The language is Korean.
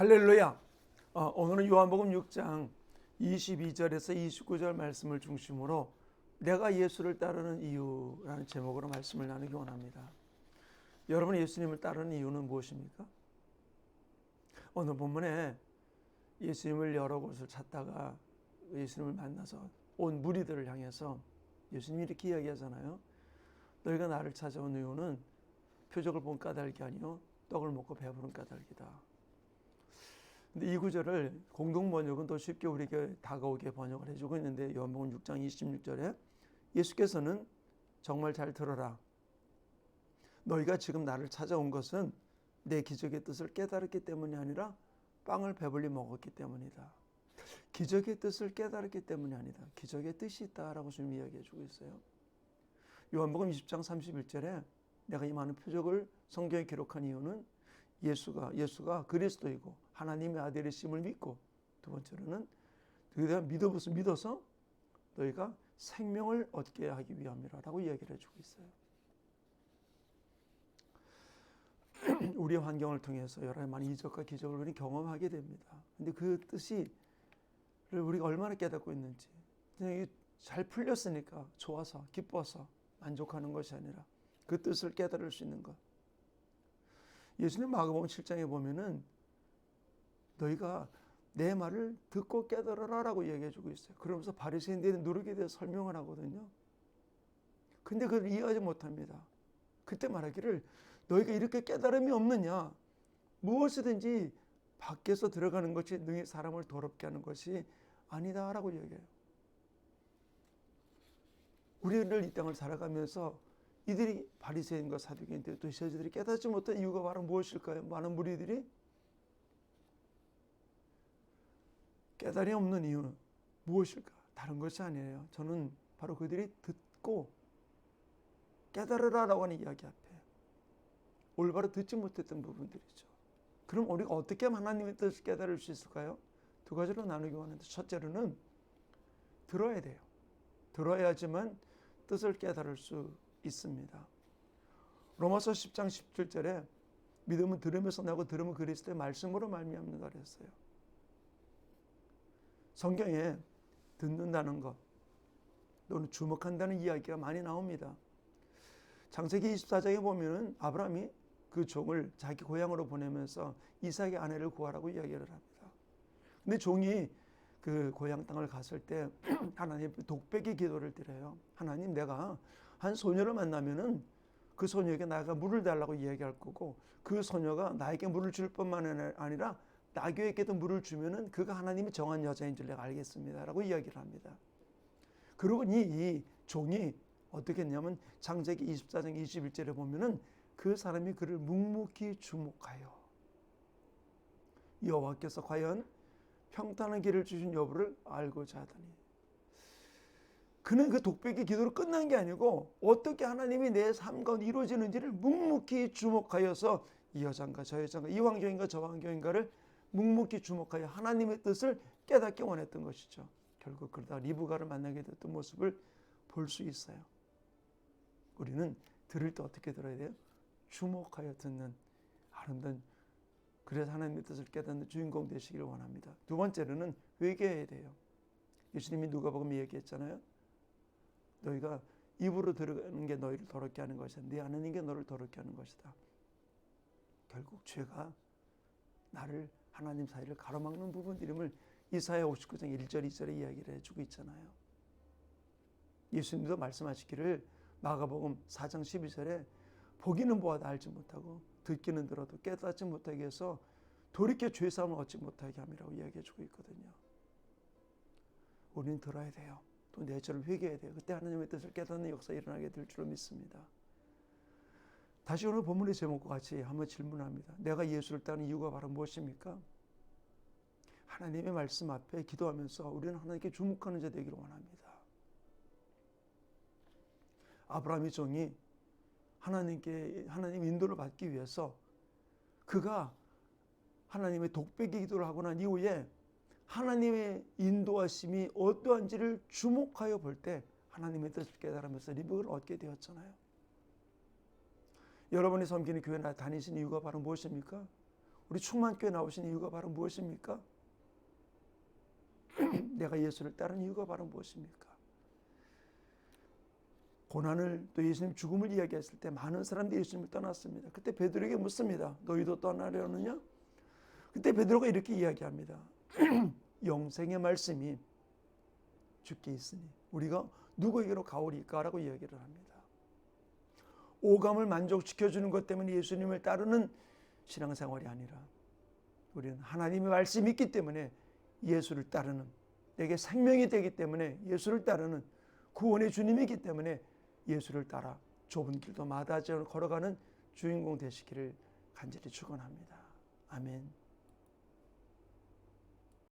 할렐루야. 오늘은 요한복음 6장 22절에서 29절 말씀을 중심으로 내가 예수를 따르는 이유라는 제목으로 말씀을 나누기 원합니다. 여러분, 예수님을 따르는 이유는 무엇입니까? 오늘 본문에 예수님을 여러 곳을 찾다가 예수님을 만나서 온 무리들을 향해서 예수님이 이렇게 이야기하잖아요. 너희가 나를 찾아온 이유는 표적을 본 까닭이 아니요 떡을 먹고 배부른 까닭이다. 근데 이 구절을 공동 번역은 더 쉽게 우리에게 다가오게 번역을 해주고 있는데, 요한복음 6장 26절에 예수께서는 정말 잘 들어라. 너희가 지금 나를 찾아온 것은 내 기적의 뜻을 깨달았기 때문이 아니라 빵을 배불리 먹었기 때문이다. 기적의 뜻을 깨달았기 때문이 아니다. 기적의 뜻이 있다라고 주님이 이야기해 주고 있어요. 요한복음 20장 31절에 내가 이 많은 표적을 성경에 기록한 이유는 예수가 그리스도이고 하나님의 아들이심을 믿고, 두 번째로는 그에 믿어서 너희가 생명을 얻게 하기 위함이라고 이야기를 해주고 있어요. 우리의 환경을 통해서 여러 많은 이적과 기적을 우리는 경험하게 됩니다. 근데 그 뜻이 우리가 얼마나 깨닫고 있는지, 그냥 잘 풀렸으니까 좋아서 기뻐서 만족하는 것이 아니라 그 뜻을 깨달을 수 있는 것. 예수님 마가복음 7장에 보면은 너희가 내 말을 듣고 깨달으라 라고 얘기해 주고 있어요. 그러면서 바리새인들이 누룩에 대해 설명을 하거든요. 근데 그걸 이해하지 못합니다. 그때 말하기를 너희가 이렇게 깨달음이 없느냐, 무엇이든지 밖에서 들어가는 것이 너희 사람을 더럽게 하는 것이 아니다 라고 얘기해요. 우리를 이 땅을 살아가면서 이들이 바리새인과 사두개인들, 또 저들이 깨닫지 못한 이유가 바로 무엇일까요? 많은 무리들이 깨달이 없는 이유는 무엇일까? 다른 것이 아니에요. 저는 바로 그들이 듣고 깨달으라라고 하는 이야기 앞에 올바로 듣지 못했던 부분들이죠. 그럼 우리가 어떻게 하면 하나님의 뜻을 깨달을 수 있을까요? 두 가지로 나누기 원하는데, 첫째로는 들어야 돼요. 들어야지만 뜻을 깨달을 수 있습니다. 로마서 10장 17절에 믿음은 들으면서 나고 들으면 그리스도의 말씀으로 말미암는다 그랬어요. 성경에 듣는다는 것 또는 주목한다는 이야기가 많이 나옵니다. 창세기 24장에 보면은 아브라함이 그 종을 자기 고향으로 보내면서 이삭의 아내를 구하라고 이야기를 합니다. 근데 종이 그 고향 땅을 갔을 때 하나님 독백의 기도를 드려요. 하나님, 내가 한 소녀를 만나면은 그 소녀에게 나가 물을 달라고 이야기할 거고, 그 소녀가 나에게 물을 줄 뿐만 아니라 나귀에게도 물을 주면은 그가 하나님이 정한 여자인 줄 내가 알겠습니다라고 이야기를 합니다. 그러고 이 종이 어떻게 했냐면 창세기 24장 21절에 보면은 그 사람이 그를 묵묵히 주목하여 여호와께서 과연 평탄한 길을 주신 여부를 알고자 하더니, 그는 그 독백의 기도로 끝난 게 아니고 어떻게 하나님이 내 삶 가운데 이루어지는지를 묵묵히 주목하여서 이 여자인가 저 여자인가 이 환경인가 저 환경인가를 묵묵히 주목하여 하나님의 뜻을 깨닫기 원했던 것이죠. 결국 그러다 리브가를 만나게 됐던 모습을 볼 수 있어요. 우리는 들을 때 어떻게 들어야 돼요? 주목하여 듣는 아름다운, 그래서 하나님의 뜻을 깨닫는 주인공 되시기를 원합니다. 두 번째로는 회개해야 돼요. 예수님이 누가복음에 얘기했잖아요. 너희가 입으로 들어가는 게 너희를 더럽게 하는 것이다. 네 안에 있는 게 너를 더럽게 하는 것이다. 결국 죄가 나를, 하나님 사이를 가로막는 부분들임을 이사야 59장 1절 2절에 이야기를 해주고 있잖아요. 예수님도 말씀하시기를 마가복음 4장 12절에 보기는 보아도 알지 못하고 듣기는 들어도 깨닫지 못하게 해서 돌이켜 죄사함을 얻지 못하게 함이라고 이야기해주고 있거든요. 우리는 들어야 돼요. 또 내절을 회개해야 돼요. 그때 하나님의 뜻을 깨닫는 역사가 일어나게 될 줄로 믿습니다. 다시 오늘 본문의 제목과 같이 한번 질문합니다. 내가 예수를 따르는 이유가 바로 무엇입니까? 하나님의 말씀 앞에 기도하면서 우리는 하나님께 주목하는 자 되기를 원합니다. 아브라함의 종이 하나님 인도를 받기 위해서 그가 하나님의 독백의 기도를 하고 난 이후에 하나님의 인도하심이 어떠한지를 주목하여 볼 때 하나님의 뜻을 깨달으면서 리브를 얻게 되었잖아요. 여러분이 섬기는 교회 다니신 이유가 바로 무엇입니까? 우리 충만교회 나오신 이유가 바로 무엇입니까? 내가 예수를 따르는 이유가 바로 무엇입니까? 고난을 또 예수님 죽음을 이야기했을 때 많은 사람들이 예수님을 떠났습니다. 그때 베드로에게 묻습니다. 너희도 떠나려느냐? 그때 베드로가 이렇게 이야기합니다. 영생의 말씀이 주께 있으니 우리가 누구에게로 가오리까? 라고 이야기를 합니다. 오감을 만족시켜주는 것 때문에 예수님을 따르는 신앙생활이 아니라 우리는 하나님의 말씀이 있기 때문에 예수를 따르는, 내게 생명이 되기 때문에 예수를 따르는 구원의 주님이기 때문에 예수를 따라 좁은 길도 마다하지 않고 걸어가는 주인공 되시기를 간절히 축원합니다. 아멘.